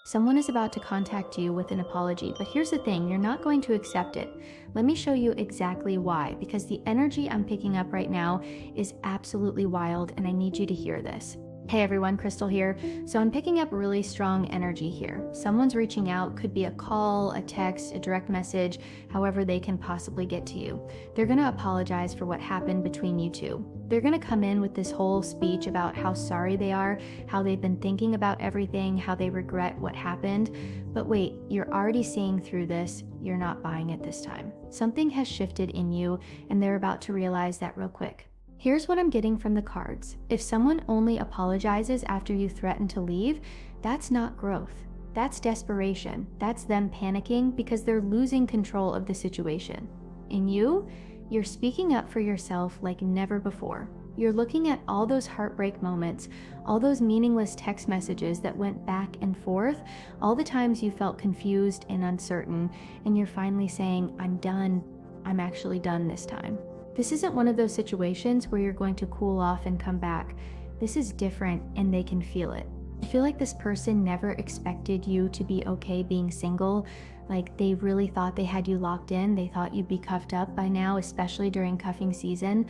Someone is about to contact you with an apology, but here's the thing, you're not going to accept it. Let me show you exactly why, because the energy I'm picking up right now is absolutely wild, and I need you to hear this. Hey everyone, Crystal here. So I'm picking up really strong energy here. Someone's reaching out, could be a call, a text, a direct message, however they can possibly get to you. They're gonna apologize for what happened between you two. They're gonna come in with this whole speech about how sorry they are, how they've been thinking about everything, how they regret what happened. But wait, you're already seeing through this. You're not buying it this time. Something has shifted in you, and they're about to realize that real quick. Here's what I'm getting from the cards. If someone only apologizes after you threaten to leave, that's not growth. That's desperation. That's them panicking because they're losing control of the situation. In you, you're speaking up for yourself like never before. You're looking at all those heartbreak moments, all those meaningless text messages that went back and forth, all the times you felt confused and uncertain, and you're finally saying, I'm done. I'm actually done this time. This isn't one of those situations where you're going to cool off and come back. This is different, and they can feel it. I feel like this person never expected you to be okay being single. Like they really thought they had you locked in. They thought you'd be cuffed up by now, especially during cuffing season.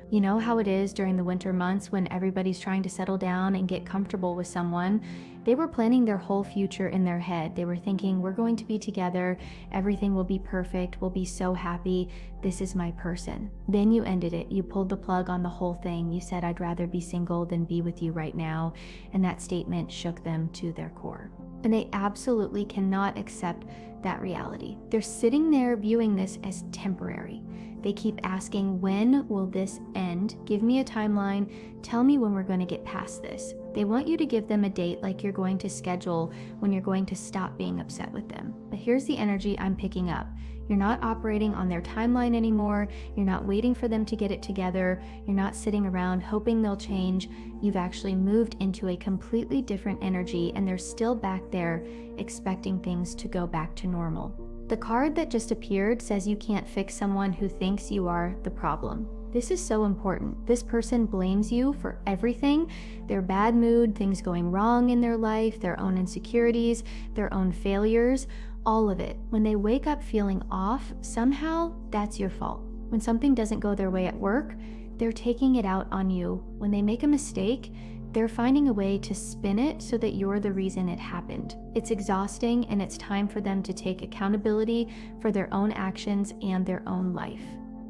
You know how it is during the winter months when everybody's trying to settle down and get comfortable with someone. They were planning their whole future in their head. They were thinking, we're going to be together, everything will be perfect, we'll be so happy, this is my person. Then you ended it. You pulled the plug on the whole thing. You said, I'd rather be single than be with you right now. And that statement shook them to their core. And they absolutely cannot accept that reality. They're sitting there viewing this as temporary. They keep asking, when will this end? Give me a timeline. Tell me when we're going to get past this. They want you to give them a date like you're going to schedule when you're going to stop being upset with them. But here's the energy I'm picking up. You're not operating on their timeline anymore. You're not waiting for them to get it together. You're not sitting around hoping they'll change. You've actually moved into a completely different energy, and they're still back there expecting things to go back to normal. The card that just appeared says you can't fix someone who thinks you are the problem. This is so important. This person blames you for everything, their bad mood, things going wrong in their life, their own insecurities, their own failures, all of it. When they wake up feeling off, somehow that's your fault. When something doesn't go their way at work, they're taking it out on you. When they make a mistake, they're finding a way to spin it so that you're the reason it happened. It's exhausting, and it's time for them to take accountability for their own actions and their own life.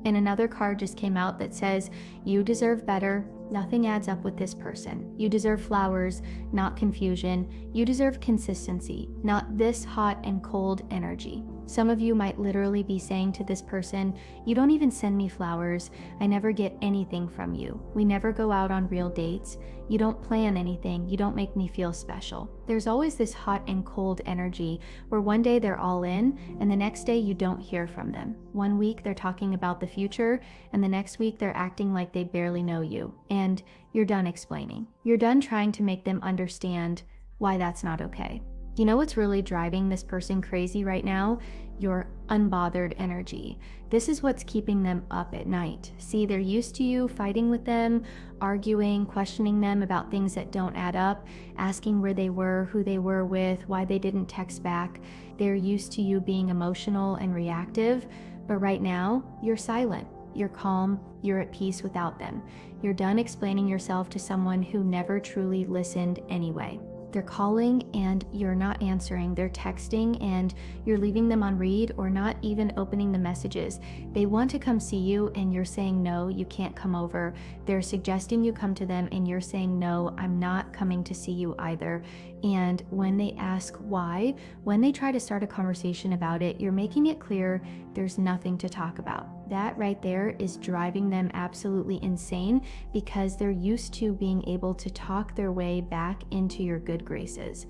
And another card just came out that says, you deserve better. Nothing adds up with this person. You deserve flowers, not confusion. You deserve consistency, not this hot and cold energy. Some of you might literally be saying to this person, you don't even send me flowers. I never get anything from you. We never go out on real dates. You don't plan anything. You don't make me feel special. There's always this hot and cold energy where one day they're all in and the next day you don't hear from them. One week they're talking about the future and the next week they're acting like they barely know you. And you're done explaining. You're done trying to make them understand why that's not okay. You know what's really driving this person crazy right now? Your unbothered energy. This is what's keeping them up at night. See, they're used to you fighting with them, arguing, questioning them about things that don't add up, asking where they were, who they were with, why they didn't text back. They're used to you being emotional and reactive, but right now, you're silent. You're calm. You're at peace without them. You're done explaining yourself to someone who never truly listened anyway. They're calling and you're not answering. They're texting and you're leaving them on read or not even opening the messages. They want to come see you and you're saying no, you can't come over. They're suggesting you come to them and you're saying no, I'm not coming to see you either. And when they ask why, when they try to start a conversation about it, you're making it clear there's nothing to talk about. That right there is driving them absolutely insane because they're used to being able to talk their way back into your good graces.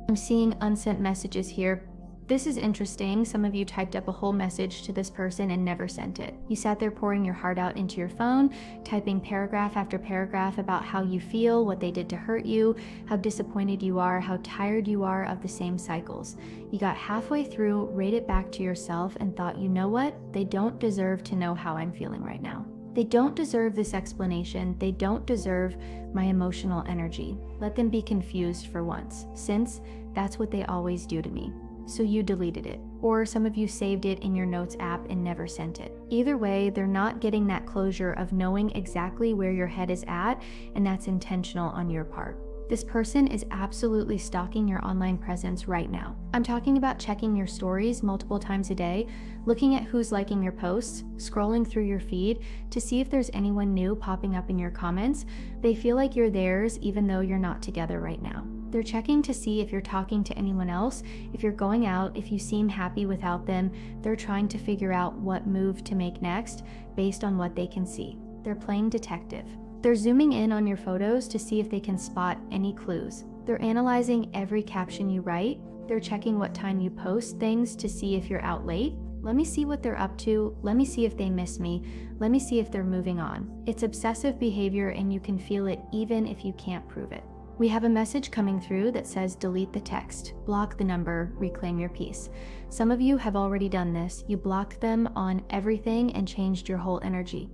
I'm seeing unsent messages here. This is interesting. Some of you typed up a whole message to this person and never sent it. You sat there pouring your heart out into your phone, typing paragraph after paragraph about how you feel, what they did to hurt you, how disappointed you are, how tired you are of the same cycles. You got halfway through, read it back to yourself and thought, you know what? They don't deserve to know how I'm feeling right now. They don't deserve this explanation. They don't deserve my emotional energy. Let them be confused for once, since That's what they always do to me. So you deleted it. Or some of you saved it in your notes app and never sent it. Either way, they're not getting that closure of knowing exactly where your head is at, and that's intentional on your part. This person is absolutely stalking your online presence right now. I'm talking about checking your stories multiple times a day, looking at who's liking your posts, scrolling through your feed to see if there's anyone new popping up in your comments. They feel like you're theirs even though you're not together right now. They're checking to see if you're talking to anyone else, if you're going out, if you seem happy without them. They're trying to figure out what move to make next based on what they can see. They're playing detective. They're zooming in on your photos to see if they can spot any clues. They're analyzing every caption you write. They're checking what time you post things to see if you're out late. Let me see what they're up to. Let me see if they miss me. Let me see if they're moving on. It's obsessive behavior and you can feel it even if you can't prove it. We have a message coming through that says delete the text, block the number, reclaim your peace. Some of you have already done this. You blocked them on everything and changed your whole energy.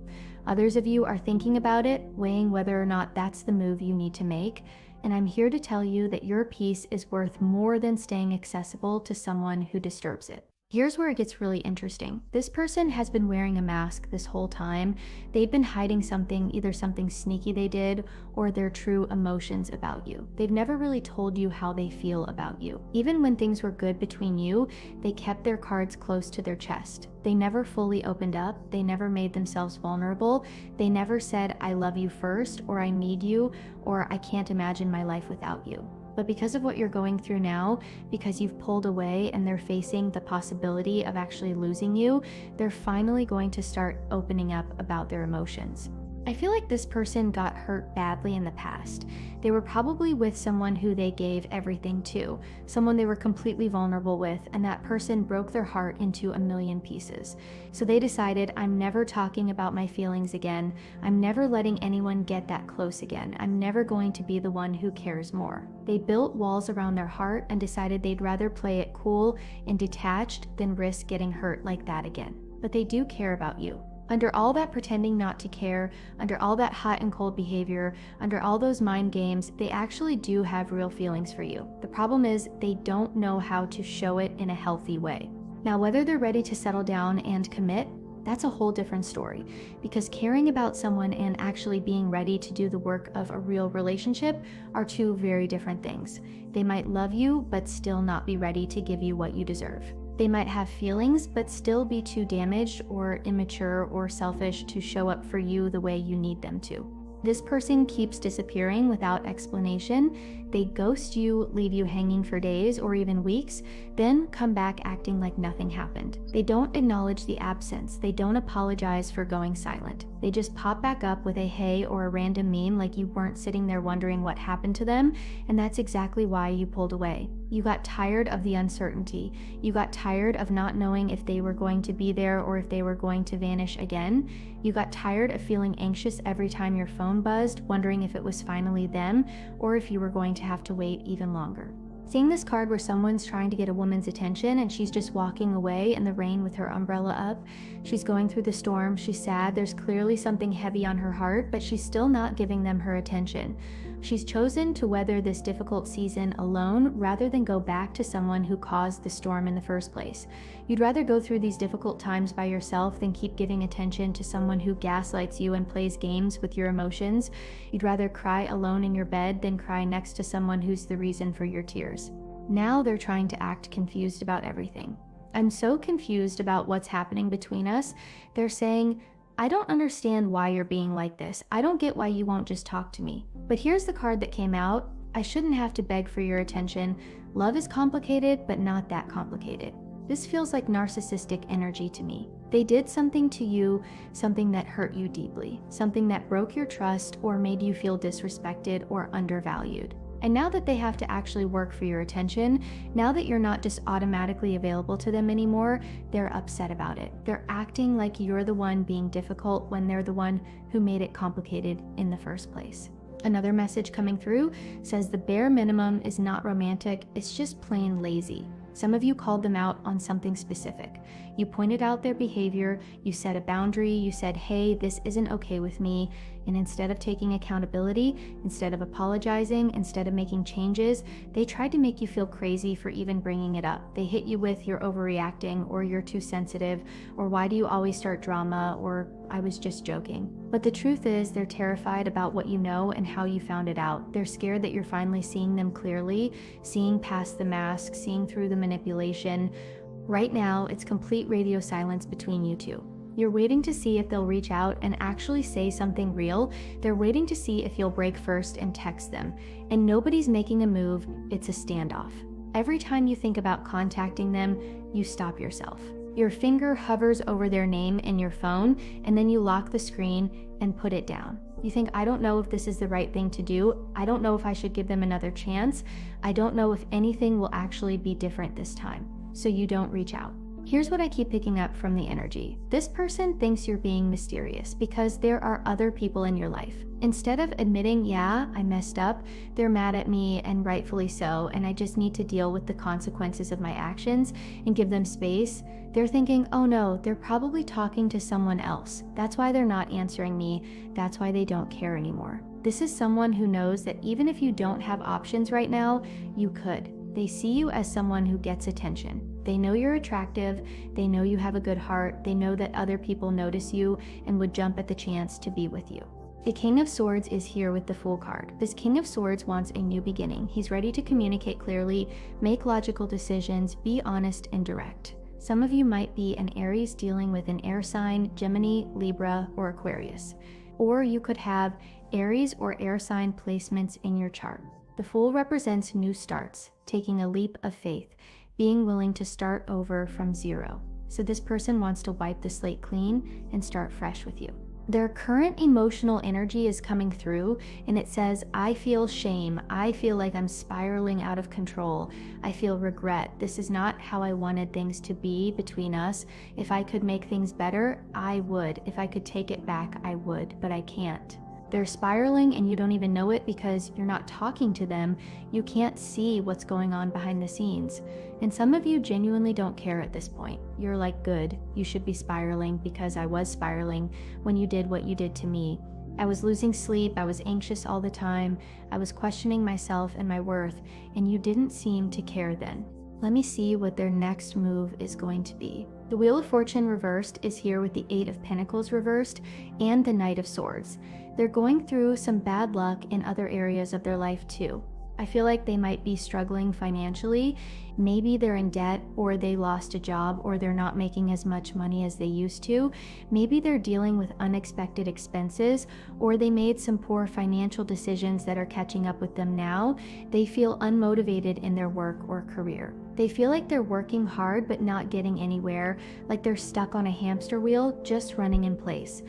Others of you are thinking about it, weighing whether or not that's the move you need to make. And I'm here to tell you that your peace is worth more than staying accessible to someone who disturbs it. Here's where it gets really interesting. This person has been wearing a mask this whole time. They've been hiding something, either something sneaky they did or their true emotions about you. They've never really told you how they feel about you. Even when things were good between you, they kept their cards close to their chest. They never fully opened up. They never made themselves vulnerable. They never said, I love you first, or I need you, or I can't imagine my life without you. But because of what you're going through now, because you've pulled away and they're facing the possibility of actually losing you, they're finally going to start opening up about their emotions. I feel like this person got hurt badly in the past. They were probably with someone who they gave everything to, someone they were completely vulnerable with, and that person broke their heart into a million pieces. So they decided, I'm never talking about my feelings again. I'm never letting anyone get that close again. I'm never going to be the one who cares more. They built walls around their heart and decided they'd rather play it cool and detached than risk getting hurt like that again. But they do care about you. Under all that pretending not to care, under all that hot and cold behavior, under all those mind games, they actually do have real feelings for you. The problem is they don't know how to show it in a healthy way. Now, whether they're ready to settle down and commit, that's a whole different story, because caring about someone and actually being ready to do the work of a real relationship are two very different things. They might love you, but still not be ready to give you what you deserve. They might have feelings, but still be too damaged or immature or selfish to show up for you the way you need them to. This person keeps disappearing without explanation. They ghost you, leave you hanging for days or even weeks, then come back acting like nothing happened. They don't acknowledge the absence. They don't apologize for going silent. They just pop back up with a hey or a random meme like you weren't sitting there wondering what happened to them, and that's exactly why you pulled away. You got tired of the uncertainty. You got tired of not knowing if they were going to be there or if they were going to vanish again. You got tired of feeling anxious every time your phone buzzed, wondering if it was finally them or if you were going to have to wait even longer. Seeing this card where someone's trying to get a woman's attention and she's just walking away in the rain with her umbrella up. She's going through the storm, she's sad, there's clearly something heavy on her heart, but she's still not giving them her attention. She's chosen to weather this difficult season alone rather than go back to someone who caused the storm in the first place. You'd rather go through these difficult times by yourself than keep giving attention to someone who gaslights you and plays games with your emotions. You'd rather cry alone in your bed than cry next to someone who's the reason for your tears. Now they're trying to act confused about everything. I'm so confused about what's happening between us. They're saying, I don't understand why you're being like this. I don't get why you won't just talk to me. But here's the card that came out. I shouldn't have to beg for your attention. Love is complicated, but not that complicated. This feels like narcissistic energy to me. They did something to you, something that hurt you deeply, something that broke your trust or made you feel disrespected or undervalued. And now that they have to actually work for your attention, now that you're not just automatically available to them anymore, they're upset about it. They're acting like you're the one being difficult when they're the one who made it complicated in the first place. Another message coming through says the bare minimum is not romantic, it's just plain lazy. Some of you called them out on something specific. You pointed out their behavior, you set a boundary, you said, hey, this isn't okay with me, And instead of taking accountability, instead of apologizing, instead of making changes, they tried to make you feel crazy for even bringing it up. They hit you with "you're overreacting," or "you're too sensitive," or "why do you always start drama," or "I was just joking." But the truth is, they're terrified about what you know and how you found it out. They're scared that you're finally seeing them clearly, seeing past the mask, seeing through the manipulation. Right now, it's complete radio silence between you two. You're waiting to see if they'll reach out and actually say something real. They're waiting to see if you'll break first and text them. And nobody's making a move, it's a standoff. Every time you think about contacting them, you stop yourself. Your finger hovers over their name in your phone, and then you lock the screen and put it down. You think, "I don't know if this is the right thing to do. I don't know if I should give them another chance. I don't know if anything will actually be different this time." So you don't reach out. Here's what I keep picking up from the energy. This person thinks you're being mysterious because there are other people in your life. Instead of admitting, "Yeah, I messed up," they're mad at me, and rightfully so, and I just need to deal with the consequences of my actions and give them space. They're thinking, "Oh no, they're probably talking to someone else. That's why they're not answering me. That's why they don't care anymore." This is someone who knows that even if you don't have options right now, you could. They see you as someone who gets attention. They know you're attractive, they know you have a good heart, they know that other people notice you and would jump at the chance to be with you. The King of Swords is here with the Fool card. This King of Swords wants a new beginning. He's ready to communicate clearly, make logical decisions, be honest and direct. Some of you might be an Aries dealing with an air sign, Gemini, Libra, or Aquarius. Or you could have Aries or air sign placements in your chart. The Fool represents new starts, taking a leap of faith, being willing to start over from zero. So this person wants to wipe the slate clean and start fresh with you. Their current emotional energy is coming through, and it says, "I feel shame. I feel like I'm spiraling out of control. I feel regret. This is not how I wanted things to be between us. If I could make things better, I would. If I could take it back, I would, but I can't." They're spiraling and you don't even know it because you're not talking to them. You can't see what's going on behind the scenes. And some of you genuinely don't care at this point. You're like, "Good, you should be spiraling because I was spiraling when you did what you did to me. I was losing sleep, I was anxious all the time, I was questioning myself and my worth, and you didn't seem to care then." Let me see what their next move is going to be. The Wheel of Fortune reversed is here with the Eight of Pentacles reversed and the Knight of Swords. They're going through some bad luck in other areas of their life too. I feel like they might be struggling financially. Maybe they're in debt, or they lost a job, or they're not making as much money as they used to. Maybe they're dealing with unexpected expenses, or they made some poor financial decisions that are catching up with them now. They feel unmotivated in their work or career. They feel like they're working hard but not getting anywhere, like they're stuck on a hamster wheel, just running in place.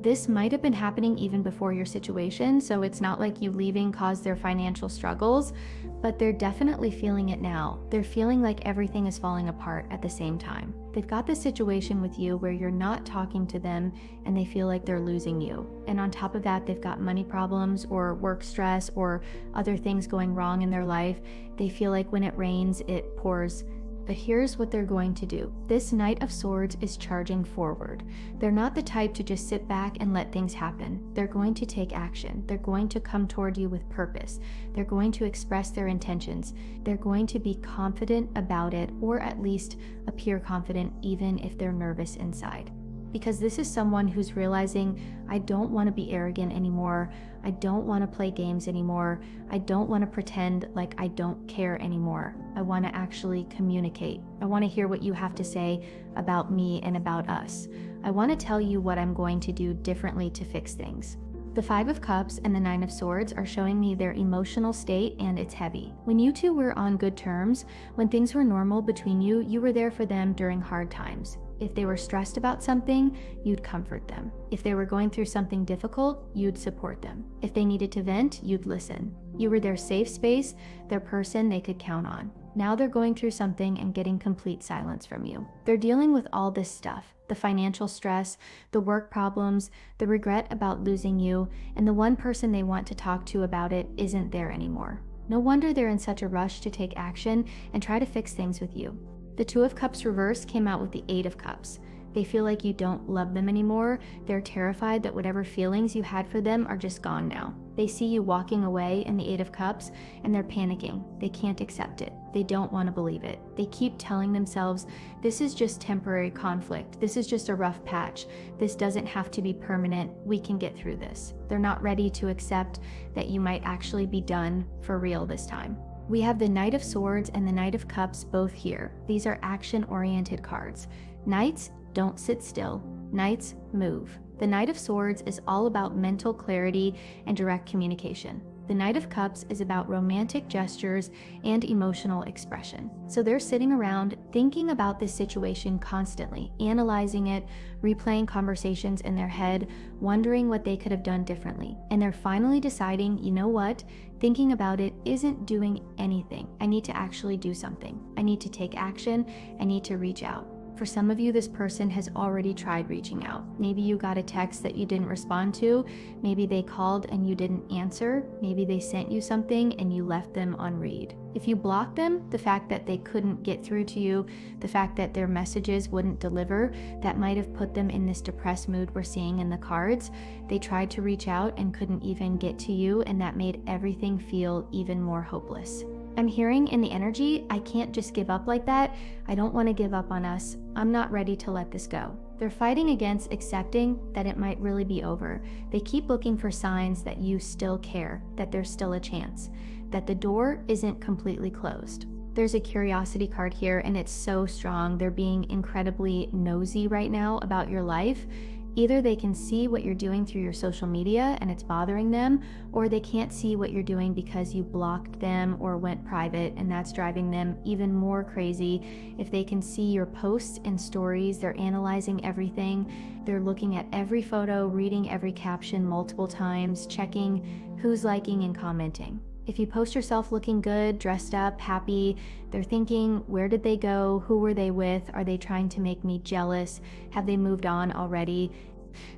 This might have been happening even before your situation, so it's not like you leaving caused their financial struggles, but they're definitely feeling it now. They're feeling like everything is falling apart at the same time. They've got this situation with you where you're not talking to them and they feel like they're losing you. And on top of that, they've got money problems or work stress or other things going wrong in their life. They feel like when it rains, it pours. But here's what they're going to do. This Knight of Swords is charging forward. They're not the type to just sit back and let things happen. They're going to take action. They're going to come toward you with purpose. They're going to express their intentions. They're going to be confident about it, or at least appear confident even if they're nervous inside. Because this is someone who's realizing, "I don't want to be arrogant anymore. I don't want to play games anymore. I don't want to pretend like I don't care anymore. I want to actually communicate. I want to hear what you have to say about me and about us. I want to tell you what I'm going to do differently to fix things." The Five of Cups and the Nine of Swords are showing me their emotional state, and it's heavy. When you two were on good terms, when things were normal between you, you were there for them during hard times. If they were stressed about something, you'd comfort them. If they were going through something difficult, you'd support them. If they needed to vent, you'd listen. You were their safe space, their person they could count on. Now they're going through something and getting complete silence from you. They're dealing with all this stuff, the financial stress, the work problems, the regret about losing you, and the one person they want to talk to about it isn't there anymore. No wonder they're in such a rush to take action and try to fix things with you. The Two of Cups reverse came out with the Eight of Cups. They feel like you don't love them anymore. They're terrified that whatever feelings you had for them are just gone now. They see you walking away in the Eight of Cups and they're panicking. They can't accept it. They don't want to believe it. They keep telling themselves, this is just temporary conflict. This is just a rough patch. This doesn't have to be permanent. We can get through this. They're not ready to accept that you might actually be done for real this time. We have the Knight of Swords and the Knight of Cups both here. These are action-oriented cards. Knights don't sit still. Knights move. The Knight of Swords is all about mental clarity and direct communication. The Knight of Cups is about romantic gestures and emotional expression. So they're sitting around thinking about this situation constantly, analyzing it, replaying conversations in their head, wondering what they could have done differently. And they're finally deciding, you know what? Thinking about it isn't doing anything. I need to actually do something. I need to take action. I need to reach out. For some of you, this person has already tried reaching out. Maybe you got a text that you didn't respond to. Maybe they called and you didn't answer. Maybe they sent you something and you left them on read. If you blocked them, the fact that they couldn't get through to you, the fact that their messages wouldn't deliver, that might have put them in this depressed mood we're seeing in the cards. They tried to reach out and couldn't even get to you, and that made everything feel even more hopeless. I'm hearing in the energy, I can't just give up like that. I don't want to give up on us. I'm not ready to let this go. They're fighting against accepting that it might really be over. They keep looking for signs that you still care, that there's still a chance, that the door isn't completely closed. There's a curiosity card here and it's so strong. They're being incredibly nosy right now about your life. Either they can see what you're doing through your social media and it's bothering them, or they can't see what you're doing because you blocked them or went private, and that's driving them even more crazy. If they can see your posts and stories, they're analyzing everything. They're looking at every photo, reading every caption multiple times, checking who's liking and commenting. If you post yourself looking good, dressed up, happy, they're thinking, where did they go? Who were they with? Are they trying to make me jealous? Have they moved on already?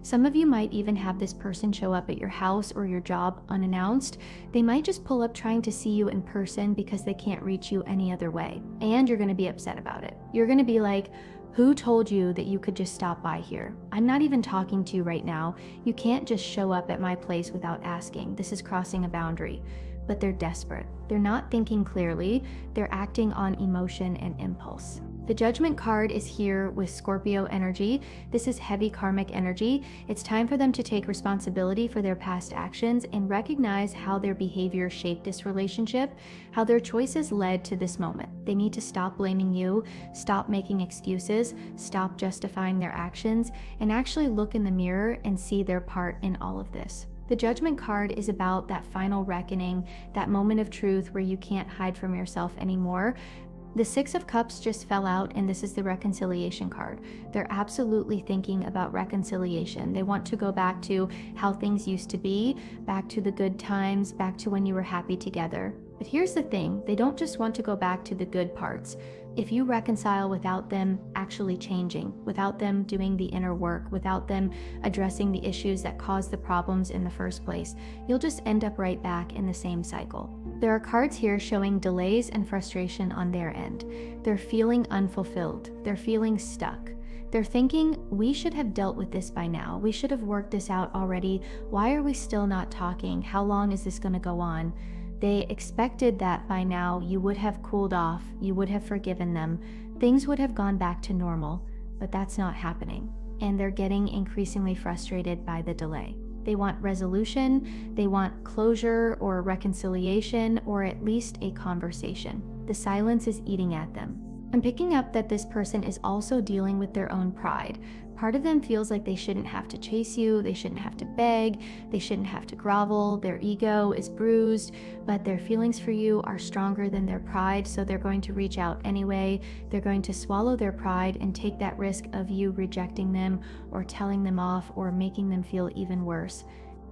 Some of you might even have this person show up at your house or your job unannounced. They might just pull up trying to see you in person because they can't reach you any other way. And you're going to be upset about it. You're going to be like, who told you that you could just stop by here? I'm not even talking to you right now. You can't just show up at my place without asking. This is crossing a boundary. But they're desperate. They're not thinking clearly. They're acting on emotion and impulse. The Judgment card is here with Scorpio energy. This is heavy karmic energy. It's time for them to take responsibility for their past actions and recognize how their behavior shaped this relationship, how their choices led to this moment. They need to stop blaming you, stop making excuses, stop justifying their actions, and actually look in the mirror and see their part in all of this. The Judgment card is about that final reckoning, that moment of truth where you can't hide from yourself anymore. The Six of Cups just fell out, and this is the Reconciliation card. They're absolutely thinking about reconciliation. They want to go back to how things used to be, back to the good times, back to when you were happy together. But here's the thing, they don't just want to go back to the good parts. If you reconcile without them actually changing, without them doing the inner work, without them addressing the issues that caused the problems in the first place, you'll just end up right back in the same cycle. There are cards here showing delays and frustration on their end. They're feeling unfulfilled. They're feeling stuck. They're thinking, we should have dealt with this by now. We should have worked this out already. Why are we still not talking? How long is this going to go on? They expected that by now you would have cooled off, you would have forgiven them, things would have gone back to normal, but that's not happening. And they're getting increasingly frustrated by the delay. They want resolution, they want closure or reconciliation, or at least a conversation. The silence is eating at them. I'm picking up that this person is also dealing with their own pride. Part of them feels like they shouldn't have to chase you, they shouldn't have to beg, they shouldn't have to grovel, their ego is bruised, but their feelings for you are stronger than their pride, so they're going to reach out anyway. They're going to swallow their pride and take that risk of you rejecting them or telling them off or making them feel even worse.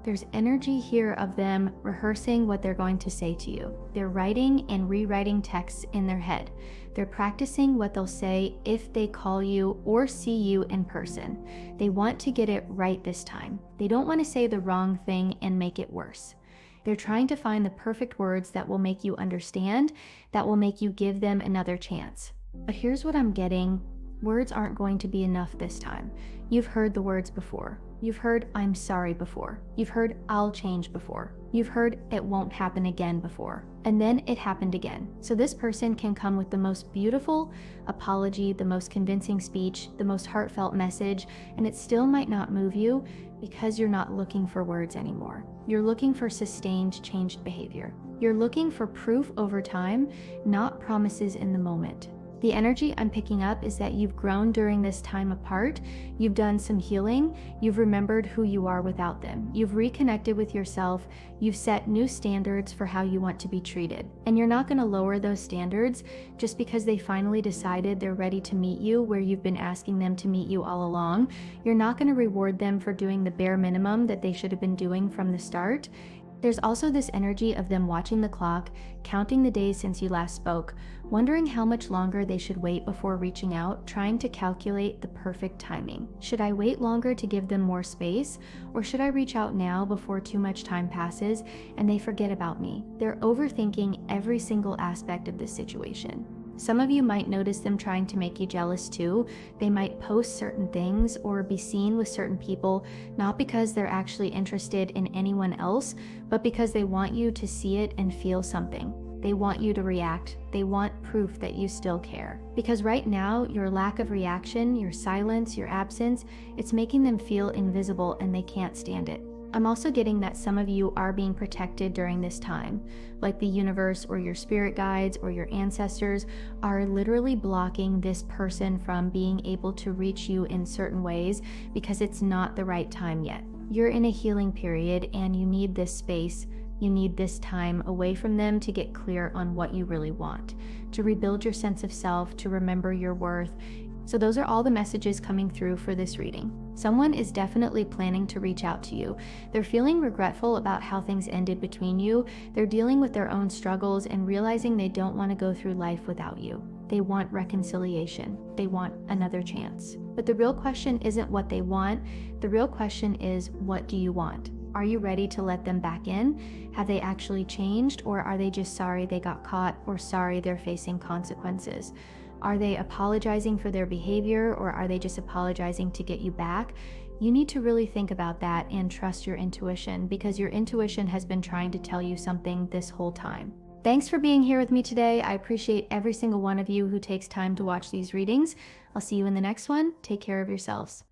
There's energy here of them rehearsing what they're going to say to you. They're writing and rewriting texts in their head. They're practicing what they'll say if they call you or see you in person. They want to get it right this time. They don't want to say the wrong thing and make it worse. They're trying to find the perfect words that will make you understand, that will make you give them another chance. But here's what I'm getting. Words aren't going to be enough this time. You've heard the words before. You've heard "I'm sorry" before. You've heard "I'll change" before. You've heard "it won't happen again" before. And then it happened again. So this person can come with the most beautiful apology, the most convincing speech, the most heartfelt message, and it still might not move you because you're not looking for words anymore. You're looking for sustained, changed behavior. You're looking for proof over time, not promises in the moment. The energy I'm picking up is that you've grown during this time apart, you've done some healing, you've remembered who you are without them, you've reconnected with yourself, you've set new standards for how you want to be treated. And you're not going to lower those standards just because they finally decided they're ready to meet you where you've been asking them to meet you all along. You're not going to reward them for doing the bare minimum that they should have been doing from the start. There's also this energy of them watching the clock, counting the days since you last spoke, wondering how much longer they should wait before reaching out, trying to calculate the perfect timing. Should I wait longer to give them more space, or should I reach out now before too much time passes and they forget about me? They're overthinking every single aspect of this situation. Some of you might notice them trying to make you jealous too. They might post certain things or be seen with certain people, not because they're actually interested in anyone else, but because they want you to see it and feel something. They want you to react. They want proof that you still care. Because right now, your lack of reaction, your silence, your absence, it's making them feel invisible and they can't stand it. I'm also getting that some of you are being protected during this time, like the universe or your spirit guides or your ancestors are literally blocking this person from being able to reach you in certain ways because it's not the right time yet. You're in a healing period and you need this space, you need this time away from them to get clear on what you really want, to rebuild your sense of self, to remember your worth. So those are all the messages coming through for this reading. Someone is definitely planning to reach out to you. They're feeling regretful about how things ended between you. They're dealing with their own struggles and realizing they don't want to go through life without you. They want reconciliation. They want another chance. But the real question isn't what they want. The real question is, what do you want? Are you ready to let them back in? Have they actually changed, or are they just sorry they got caught or sorry they're facing consequences? Are they apologizing for their behavior, or are they just apologizing to get you back? You need to really think about that and trust your intuition, because your intuition has been trying to tell you something this whole time. Thanks for being here with me today. I appreciate every single one of you who takes time to watch these readings. I'll see you in the next one. Take care of yourselves.